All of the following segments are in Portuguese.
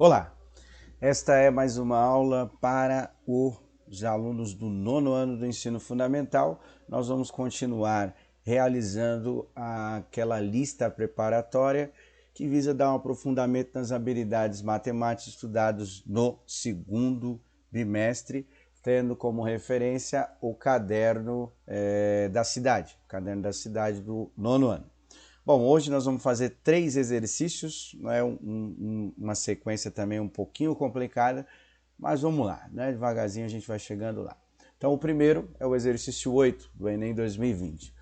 Olá, esta é mais uma aula para os alunos do nono ano do ensino fundamental. Nós vamos continuar realizando aquela lista preparatória que visa dar um aprofundamento nas habilidades matemáticas estudadas no segundo bimestre, tendo como referência o caderno da cidade, o caderno da cidade do nono ano. Bom, hoje nós vamos fazer 3 exercícios, é uma sequência também um pouquinho complicada, mas vamos lá, né? Devagarzinho a gente vai chegando lá. Então o primeiro é o exercício 8 do Enem 2020.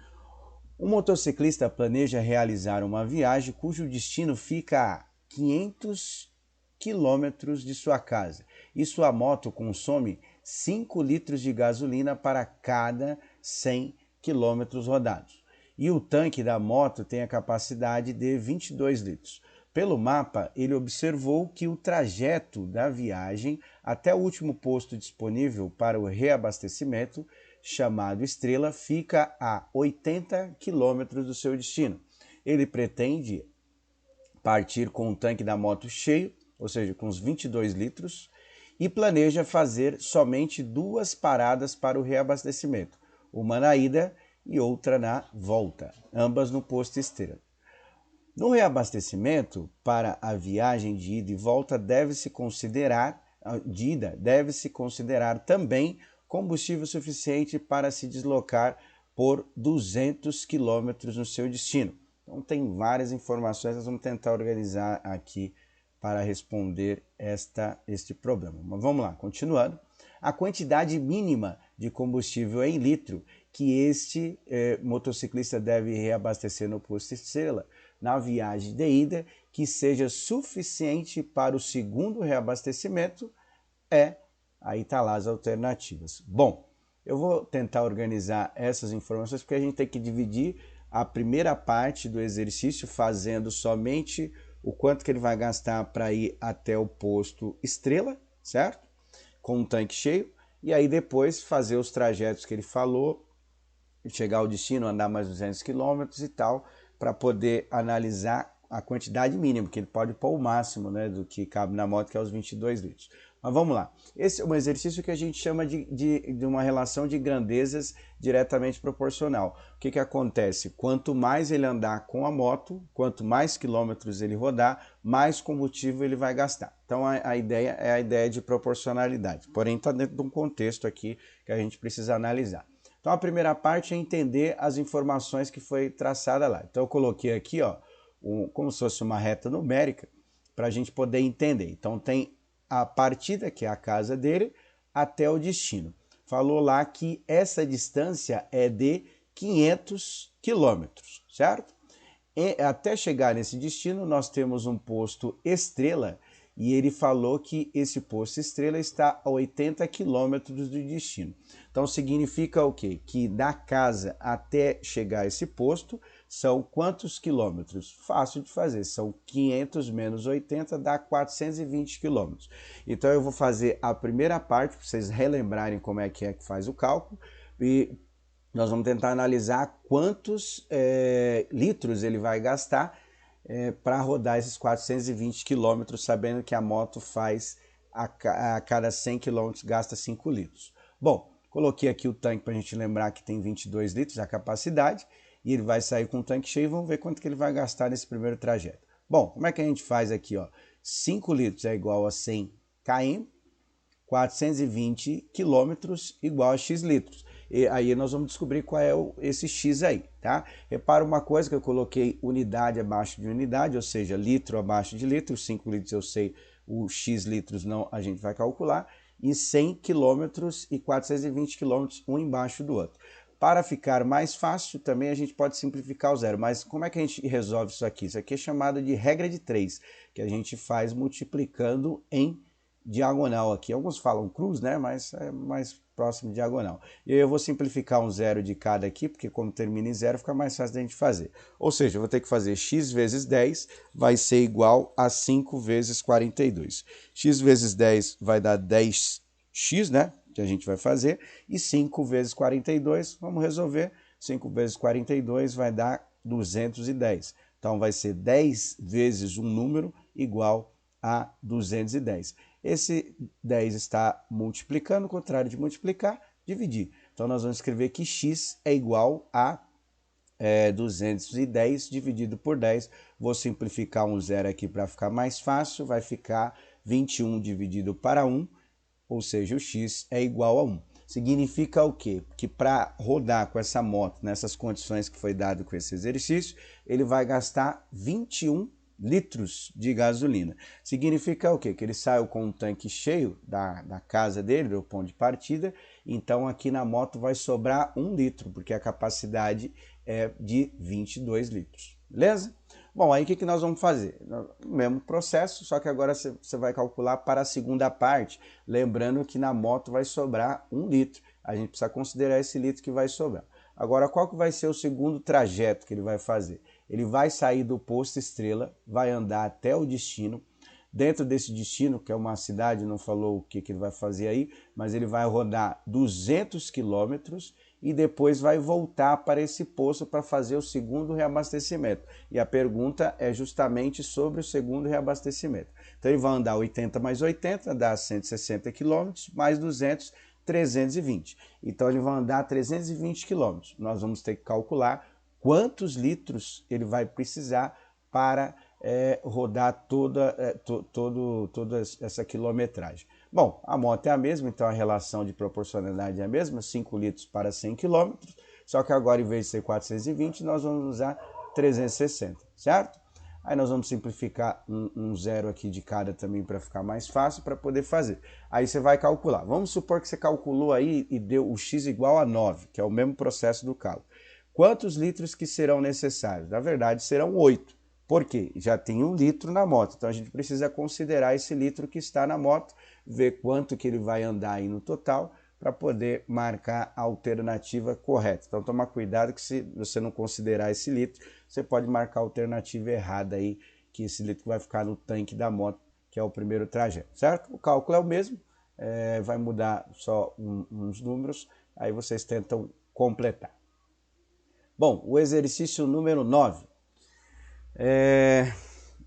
Um motociclista planeja realizar uma viagem cujo destino fica a 500 quilômetros de sua casa e sua moto consome 5 litros de gasolina para cada 100 quilômetros rodados. E o tanque da moto tem a capacidade de 22 litros. Pelo mapa, ele observou que o trajeto da viagem até o último posto disponível para o reabastecimento, chamado Estrela, fica a 80 quilômetros do seu destino. Ele pretende partir com o tanque da moto cheio, ou seja, com os 22 litros, e planeja fazer somente 2 paradas para o reabastecimento, uma na ida e outra na volta, ambas no posto Estrela. No reabastecimento, para a viagem de ida e volta, deve-se considerar também combustível suficiente para se deslocar por 200 quilômetros no seu destino. Então tem várias informações, nós vamos tentar organizar aqui para responder este problema. Mas vamos lá, continuando. A quantidade mínima de combustível em litro que este motociclista deve reabastecer no posto Estrela na viagem de ida, que seja suficiente para o segundo reabastecimento, aí está lá as alternativas. Bom, eu vou tentar organizar essas informações porque a gente tem que dividir a primeira parte do exercício fazendo somente o quanto que ele vai gastar para ir até o posto Estrela, certo? Com um tanque cheio, e aí depois fazer os trajetos que ele falou, chegar ao destino, andar mais 200 quilômetros e tal, para poder analisar a quantidade mínima, que ele pode pôr o máximo, né, do que cabe na moto, que é os 22 litros. Mas vamos lá. Esse é um exercício que a gente chama de uma relação de grandezas diretamente proporcional. O que acontece? Quanto mais ele andar com a moto, quanto mais quilômetros ele rodar, mais combustível ele vai gastar. Então a ideia é a ideia de proporcionalidade. Porém, está dentro de um contexto aqui que a gente precisa analisar. Então a primeira parte é entender as informações que foi traçada lá. Então eu coloquei aqui, ó, como se fosse uma reta numérica, para a gente poder entender. Então tem a partida, que é a casa dele, até o destino. Falou lá que essa distância é de 500 quilômetros, certo? E até chegar nesse destino, nós temos um posto Estrela, e ele falou que esse posto Estrela está a 80 quilômetros do destino. Então significa o quê? Que da casa até chegar a esse posto são quantos quilômetros? Fácil de fazer, são 500 menos 80 dá 420 quilômetros. Então eu vou fazer a primeira parte para vocês relembrarem como é que faz o cálculo e nós vamos tentar analisar quantos litros ele vai gastar para rodar esses 420 quilômetros, sabendo que a moto faz a cada 100 quilômetros gasta 5 litros. Bom, coloquei aqui o tanque para a gente lembrar que tem 22 litros a capacidade e ele vai sair com o tanque cheio e vamos ver quanto que ele vai gastar nesse primeiro trajeto. Bom, como é que a gente faz aqui? Ó? 5 litros é igual a 100 km, 420 quilômetros igual a x litros. E aí nós vamos descobrir qual é esse x aí, tá? Repara uma coisa que eu coloquei unidade abaixo de unidade, ou seja, litro abaixo de litro, 5 litros eu sei, o x litros não, a gente vai calcular, e 100 quilômetros e 420 quilômetros, um embaixo do outro. Para ficar mais fácil, também a gente pode simplificar o zero, mas como é que a gente resolve isso aqui? Isso aqui é chamado de regra de 3, que a gente faz multiplicando em diagonal aqui. Alguns falam cruz, né? Mas é mais próximo de diagonal. E aí eu vou simplificar um zero de cada aqui, porque como termina em zero, fica mais fácil da gente fazer. Ou seja, eu vou ter que fazer x vezes 10 vai ser igual a 5 vezes 42. X vezes 10 vai dar 10x, né? Que a gente vai fazer. E 5 vezes 42, vamos resolver. 5 vezes 42 vai dar 210. Então vai ser 10 vezes um número igual a 210. Esse 10 está multiplicando, o contrário de multiplicar, dividir. Então, nós vamos escrever que x é igual a 210 dividido por 10. Vou simplificar um zero aqui para ficar mais fácil. Vai ficar 21 dividido para 1, ou seja, o x é igual a 1. Significa o quê? Que para rodar com essa moto, nessas condições que foi dado com esse exercício, ele vai gastar 21 litros de gasolina. Significa o quê? Que ele saiu com um tanque cheio da casa dele, do ponto de partida, então aqui na moto vai sobrar 1 litro, porque a capacidade é de 22 litros, beleza? Bom, aí o que nós vamos fazer? O mesmo processo, só que agora você vai calcular para a segunda parte, lembrando que na moto vai sobrar 1 litro. A gente precisa considerar esse litro que vai sobrar. Agora, qual que vai ser o segundo trajeto que ele vai fazer? Ele vai sair do posto Estrela, vai andar até o destino. Dentro desse destino, que é uma cidade, não falou o que ele vai fazer aí, mas ele vai rodar 200 quilômetros e depois vai voltar para esse posto para fazer o segundo reabastecimento. E a pergunta é justamente sobre o segundo reabastecimento. Então ele vai andar 80 mais 80, dá 160 quilômetros, mais 200, 320. Então ele vai andar 320 quilômetros. Nós vamos ter que calcular quantos litros ele vai precisar para rodar toda essa quilometragem. Bom, a moto é a mesma, então a relação de proporcionalidade é a mesma, 5 litros para 100 km, só que agora em vez de ser 420, nós vamos usar 360, certo? Aí nós vamos simplificar um zero aqui de cada também para ficar mais fácil para poder fazer. Aí você vai calcular. Vamos supor que você calculou aí e deu o x igual a 9, que é o mesmo processo do cálculo. Quantos litros que serão necessários? Na verdade, serão 8. Por quê? Já tem 1 litro na moto, então a gente precisa considerar esse litro que está na moto, ver quanto que ele vai andar aí no total, para poder marcar a alternativa correta. Então toma cuidado que se você não considerar esse litro, você pode marcar a alternativa errada aí, que esse litro vai ficar no tanque da moto, que é o primeiro trajeto, certo? O cálculo é o mesmo, vai mudar só uns números, aí vocês tentam completar. Bom, o exercício número 9.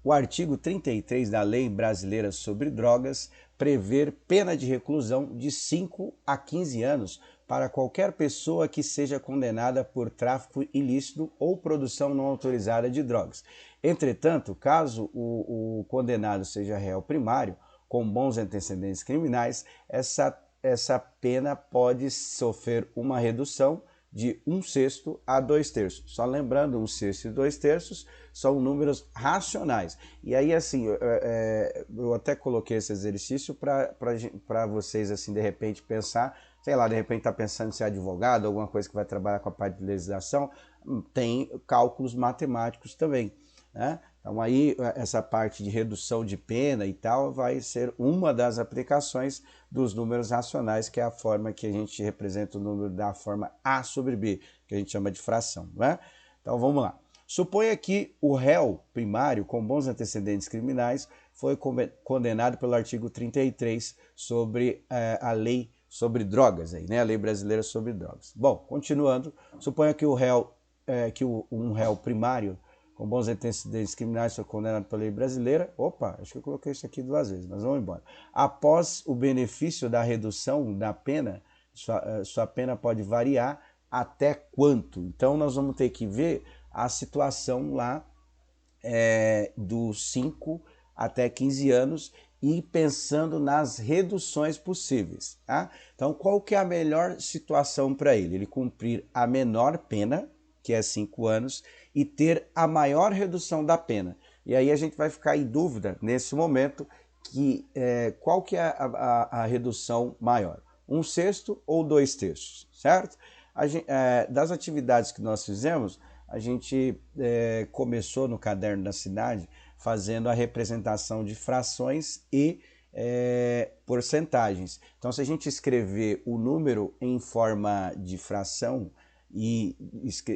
O artigo 33 da Lei Brasileira sobre Drogas prevê pena de reclusão de 5 a 15 anos para qualquer pessoa que seja condenada por tráfico ilícito ou produção não autorizada de drogas. Entretanto, caso o condenado seja réu primário, com bons antecedentes criminais, essa pena pode sofrer uma redução de 1/6 a 2/3. Só lembrando, 1/6 e 2/3 são números racionais. E aí, assim, eu até coloquei esse exercício para vocês, assim, de repente pensar, sei lá, de repente tá pensando em ser advogado, alguma coisa que vai trabalhar com a parte de legislação, tem cálculos matemáticos também, né? Então aí essa parte de redução de pena e tal vai ser uma das aplicações dos números racionais, que é a forma que a gente representa o número da forma A sobre B, que a gente chama de fração, né? Então vamos lá. Suponha que o réu primário com bons antecedentes criminais foi condenado pelo artigo 33 sobre a lei sobre drogas, aí, né? A lei brasileira sobre drogas. Bom, continuando, suponha que um réu primário com bons antecedentes criminais foi condenado pela lei brasileira. Opa, acho que eu coloquei isso aqui 2 vezes, mas vamos embora. Após o benefício da redução da pena, sua pena pode variar até quanto? Então nós vamos ter que ver a situação lá dos 5 até 15 anos e pensando nas reduções possíveis, tá? Então qual que é a melhor situação para ele? Ele cumprir a menor pena, que é 5 anos, e ter a maior redução da pena. E aí a gente vai ficar em dúvida, nesse momento, qual que é a redução maior? 1/6 ou 2/3, certo? Das atividades que nós fizemos, a gente começou no caderno da cidade fazendo a representação de frações e porcentagens. Então, se a gente escrever o número em forma de fração e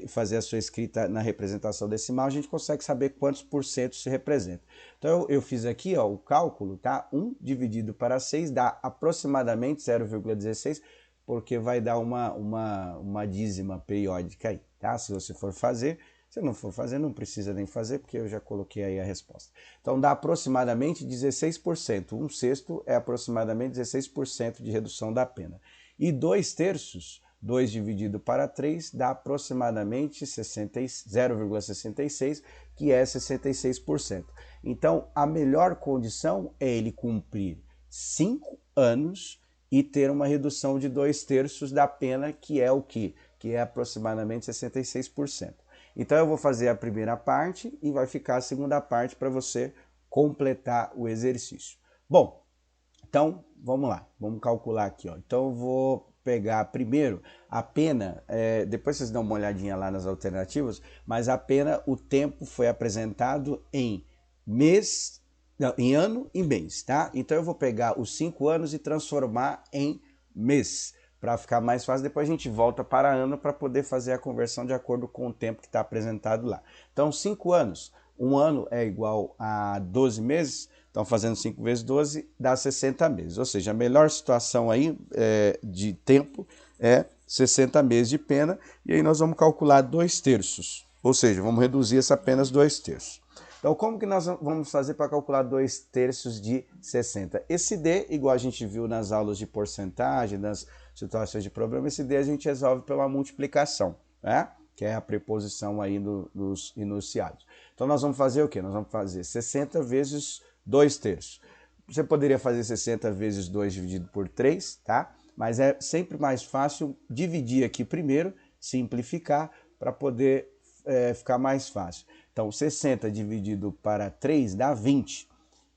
fazer a sua escrita na representação decimal, a gente consegue saber quantos por cento se representa. Então eu fiz aqui o cálculo, tá? 1 dividido para 6 dá aproximadamente 0,16, porque vai dar uma dízima periódica aí, tá? Se você for fazer, Se não for fazer, não precisa nem fazer, porque eu já coloquei aí a resposta. Então dá aproximadamente 16%. Um sexto é aproximadamente 16% de redução da pena. E 2/3, 2 dividido para 3, dá aproximadamente 0,66, que é 66%. Então, a melhor condição é ele cumprir 5 anos e ter uma redução de 2/3 da pena, que é o quê? Que é aproximadamente 66%. Então, eu vou fazer a primeira parte e vai ficar a segunda parte para você completar o exercício. Bom, então, vamos lá, vamos calcular aqui, ó. Então, eu vou pegar primeiro a pena, depois vocês dão uma olhadinha lá nas alternativas, mas a pena, o tempo foi apresentado em mês, não, em ano e mês, tá? Então, eu vou pegar os 5 anos e transformar em mês, para ficar mais fácil. Depois a gente volta para ano para poder fazer a conversão de acordo com o tempo que está apresentado lá. Então, 5 anos, um ano é igual a 12 meses, então fazendo 5 vezes 12 dá 60 meses. Ou seja, a melhor situação aí de tempo é 60 meses de pena, e aí nós vamos calcular 2/3, ou seja, vamos reduzir essa apenas 2/3. Então, como que nós vamos fazer para calcular 2/3 de 60? Esse D, igual a gente viu nas aulas de porcentagem, nas situações de problema, esse D a gente resolve pela multiplicação, né? Que é a preposição aí dos enunciados. Então, nós vamos fazer o quê? Nós vamos fazer 60 vezes 2/3. Você poderia fazer 60 vezes 2 dividido por 3, tá? Mas é sempre mais fácil dividir aqui primeiro, simplificar, para poder ficar mais fácil. Então, 60 dividido para 3 dá 20.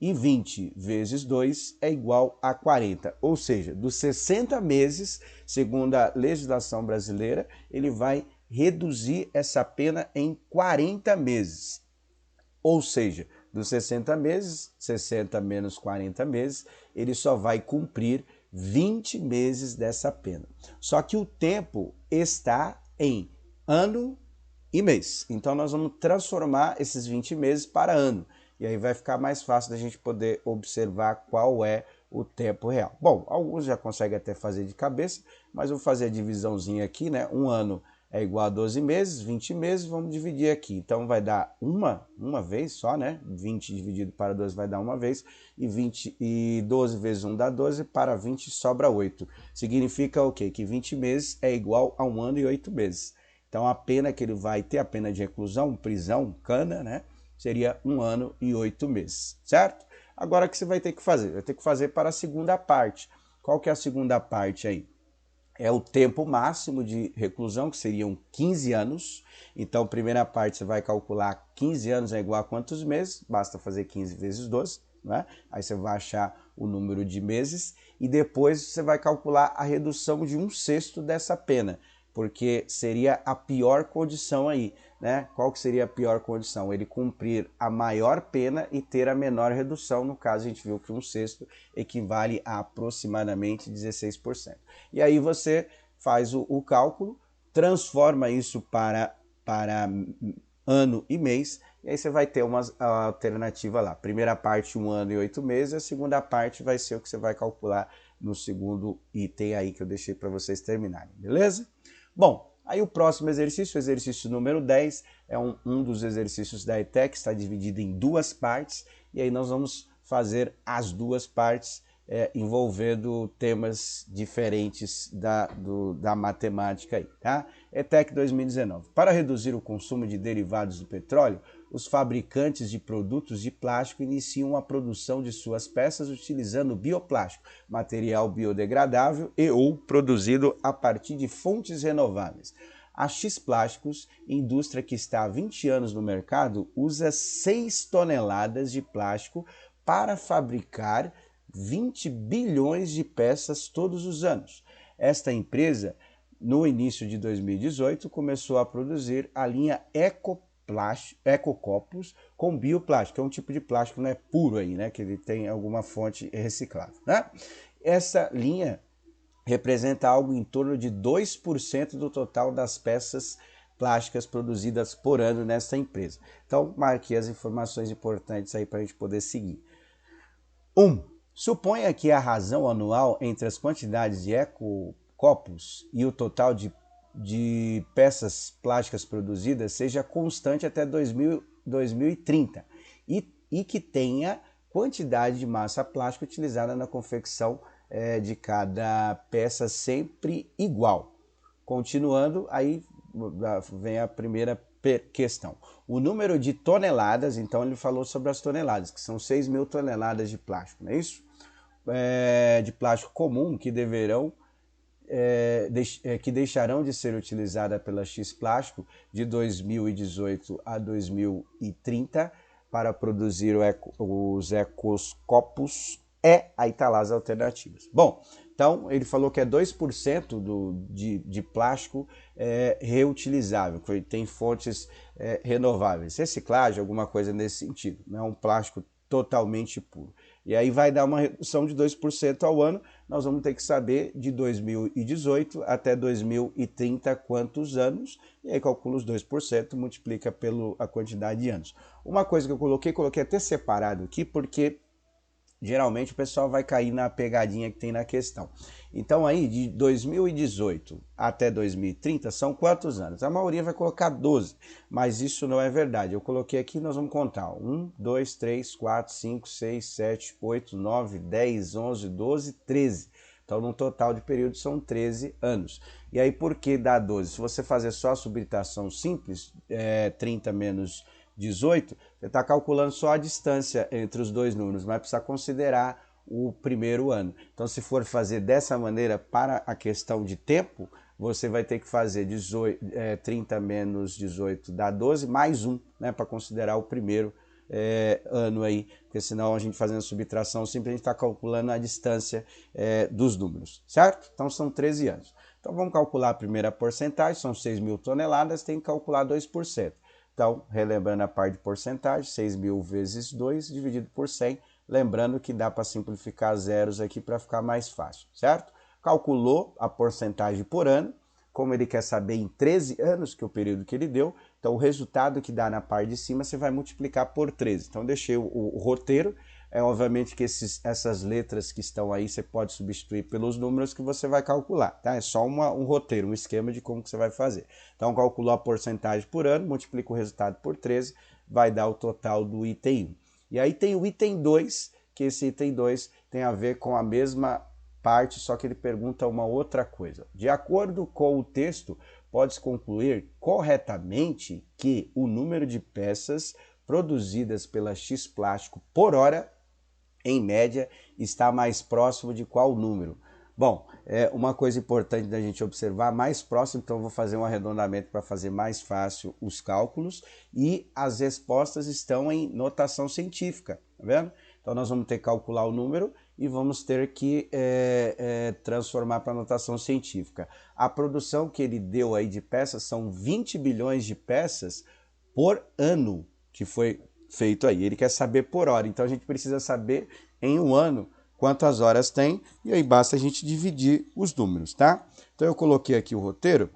E 20 vezes 2 é igual a 40. Ou seja, dos 60 meses, segundo a legislação brasileira, ele vai reduzir essa pena em 40 meses. Ou seja, dos 60 meses, 60 menos 40 meses, ele só vai cumprir 20 meses dessa pena. Só que o tempo está em ano e mês. Então, nós vamos transformar esses 20 meses para ano. E aí vai ficar mais fácil da gente poder observar qual é o tempo real. Bom, alguns já conseguem até fazer de cabeça, mas eu vou fazer a divisãozinha aqui, né? Um ano é igual a 12 meses, 20 meses, vamos dividir aqui. Então vai dar uma vez só, né? 20 dividido para 12 vai dar uma vez, e 12 vezes 1 dá 12, para 20 sobra 8. Significa o quê? Que 20 meses é igual a 1 ano e 8 meses. Então a pena que ele vai ter, a pena de reclusão, prisão, cana, né? Seria 1 ano e 8 meses, certo? Agora o que você vai ter que fazer? Vai ter que fazer para a segunda parte. Qual que é a segunda parte aí? É o tempo máximo de reclusão, que seriam 15 anos. Então, primeira parte você vai calcular 15 anos é igual a quantos meses? Basta fazer 15 vezes 12, né? Aí você vai achar o número de meses e depois você vai calcular a redução de 1/6 dessa pena, porque seria a pior condição aí, né? Qual que seria a pior condição? Ele cumprir a maior pena e ter a menor redução. No caso, a gente viu que 1/6 equivale a aproximadamente 16%. E aí você faz o cálculo, transforma isso para ano e mês, e aí você vai ter uma alternativa lá. Primeira parte, 1 ano e 8 meses, a segunda parte vai ser o que você vai calcular no segundo item aí que eu deixei para vocês terminarem, beleza? Bom, aí o próximo exercício, o exercício número 10, é um dos exercícios da ETEC, está dividido em 2 partes, e aí nós vamos fazer as 2 partes envolvendo temas diferentes da matemática aí, tá? ETEC 2019. Para reduzir o consumo de derivados do petróleo, os fabricantes de produtos de plástico iniciam a produção de suas peças utilizando bioplástico, material biodegradável e ou produzido a partir de fontes renováveis. A X Plásticos, indústria que está há 20 anos no mercado, usa 6 toneladas de plástico para fabricar 20 bilhões de peças todos os anos. Esta empresa, no início de 2018, começou a produzir a linha Ecocopos com bioplástico, é um tipo de plástico, não é puro aí, né? Que ele tem alguma fonte reciclável, né? Essa linha representa algo em torno de 2% do total das peças plásticas produzidas por ano nessa empresa. Então, marquei as informações importantes aí para a gente poder seguir. 1. Suponha que a razão anual entre as quantidades de ecocopos e o total de de peças plásticas produzidas seja constante até 2030 e que tenha quantidade de massa plástica utilizada na confecção de cada peça sempre igual. Continuando, aí vem a primeira questão. O número de toneladas, então ele falou sobre as toneladas, que são 6.000 toneladas de plástico, não é isso? De plástico comum que deverão que deixarão de ser utilizada pela X Plástico de 2018 a 2030 para produzir os ecoscopos aí tá lá as alternativas. Bom, então ele falou que é 2% de plástico reutilizável, que tem fontes renováveis, reciclagem, alguma coisa nesse sentido, não é um plástico totalmente puro. E aí vai dar uma redução de 2% ao ano, nós vamos ter que saber de 2018 até 2030 quantos anos, e aí calcula os 2%, multiplica pela quantidade de anos. Uma coisa que eu coloquei até separado aqui, porque geralmente o pessoal vai cair na pegadinha que tem na questão. Então aí de 2018 até 2030 são quantos anos? A maioria vai colocar 12, mas isso não é verdade. Eu coloquei aqui, nós vamos contar 1, 2, 3, 4, 5, 6, 7, 8, 9, 10, 11, 12, 13. Então no total de período são 13 anos. E aí por que dá 12? Se você fazer só a subtração simples, 30 menos 18, você está calculando só a distância entre os dois números, mas precisa considerar o primeiro ano. Então, se for fazer dessa maneira para a questão de tempo, você vai ter que fazer 30 menos 18 dá 12, mais 1, né, para considerar o primeiro ano aí, porque senão a gente fazendo subtração simples, a gente está calculando a distância dos números, certo? Então, são 13 anos. Então, vamos calcular a primeira porcentagem, são 6.000 toneladas, tem que calcular 2%. Então, relembrando a parte de porcentagem, 6.000 vezes 2 dividido por 100, lembrando que dá para simplificar zeros aqui para ficar mais fácil, certo? Calculou a porcentagem por ano, como ele quer saber em 13 anos, que é o período que ele deu, então o resultado que dá na parte de cima você vai multiplicar por 13. Então deixei o roteiro, obviamente que essas letras que estão aí você pode substituir pelos números que você vai calcular, tá? É só um roteiro, um esquema de como que você vai fazer. Então calculou a porcentagem por ano, multiplica o resultado por 13, vai dar o total do item 1. E aí tem o item 2, que esse item 2 tem a ver com a mesma parte, só que ele pergunta uma outra coisa. De acordo com o texto, pode-se concluir corretamente que o número de peças produzidas pela X Plástico por hora, em média, está mais próximo de qual número? Bom, uma coisa importante da gente observar, mais próximo, então eu vou fazer um arredondamento para fazer mais fácil os cálculos, e as respostas estão em notação científica, tá vendo? Então nós vamos ter que calcular o número e vamos ter que transformar para notação científica. A produção que ele deu aí de peças são 20 bilhões de peças por ano que foi feito aí. Ele quer saber por hora, então a gente precisa saber em um ano quantas horas tem, e aí basta a gente dividir os números, tá? Então eu coloquei aqui o roteiro,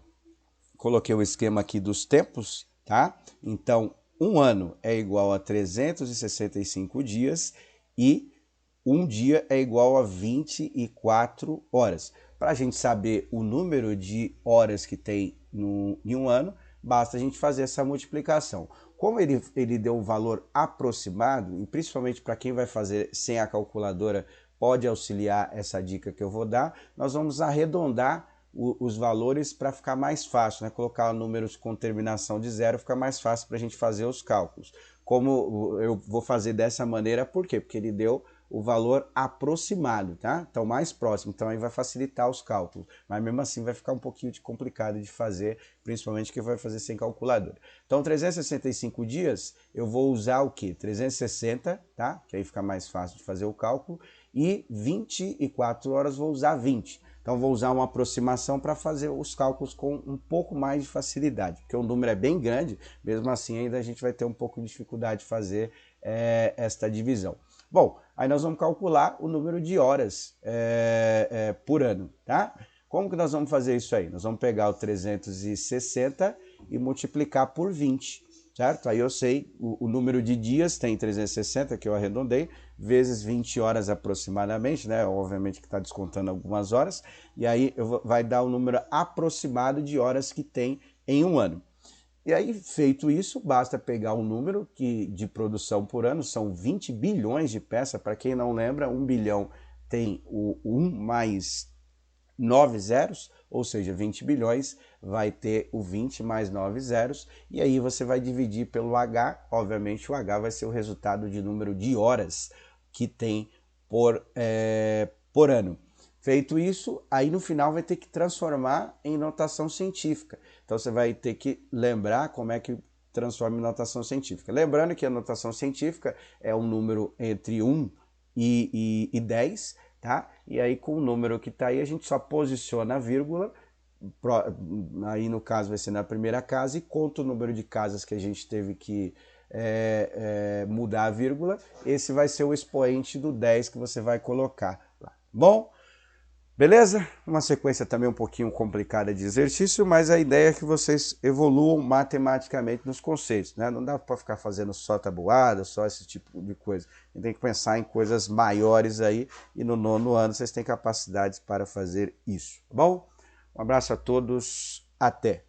coloquei o esquema aqui dos tempos, tá? Então, um ano é igual a 365 dias e um dia é igual a 24 horas. Para a gente saber o número de horas que tem em um ano, basta a gente fazer essa multiplicação. Como ele deu um valor aproximado, e principalmente para quem vai fazer sem a calculadora, pode auxiliar essa dica que eu vou dar, nós vamos arredondar os valores para ficar mais fácil, né? Colocar números com terminação de zero fica mais fácil para a gente fazer os cálculos. Como eu vou fazer dessa maneira, por quê? Porque ele deu o valor aproximado, tá? Então mais próximo, então aí vai facilitar os cálculos, mas mesmo assim vai ficar um pouquinho complicado de fazer, principalmente que vai fazer sem calculadora. Então 365 dias eu vou usar o que? 360, tá? Que aí fica mais fácil de fazer o cálculo, e 24 horas vou usar 20. Então vou usar uma aproximação para fazer os cálculos com um pouco mais de facilidade, porque o número é bem grande, mesmo assim ainda a gente vai ter um pouco de dificuldade de fazer esta divisão. Bom, aí nós vamos calcular o número de horas por ano, tá? Como que nós vamos fazer isso aí? Nós vamos pegar o 360 e multiplicar por 20. certo? Aí eu sei o número de dias, tem 360, que eu arredondei, vezes 20 horas aproximadamente, né? Obviamente que está descontando algumas horas, e aí vai dar o número aproximado de horas que tem em um ano. E aí, feito isso, basta pegar um número de produção por ano, são 20 bilhões de peças. Para quem não lembra, 1 bilhão tem o 1 mais 9 zeros, ou seja, 20 bilhões vai ter o 20 mais 9 zeros, e aí você vai dividir pelo H, obviamente o H vai ser o resultado de número de horas que tem por ano. Feito isso, aí no final vai ter que transformar em notação científica. Então você vai ter que lembrar como é que transforma em notação científica. Lembrando que a notação científica é um número entre 1 e 10, tá? E aí com o número que está aí a gente só posiciona a vírgula, aí no caso vai ser na primeira casa, e conta o número de casas que a gente teve que mudar a vírgula. Esse vai ser o expoente do 10 que você vai colocar lá. Bom, beleza? Uma sequência também um pouquinho complicada de exercício, mas a ideia é que vocês evoluam matematicamente nos conceitos, né? Não dá para ficar fazendo só tabuada, só esse tipo de coisa. A gente tem que pensar em coisas maiores aí, e no nono ano vocês têm capacidades para fazer isso, tá bom? Um abraço a todos, até!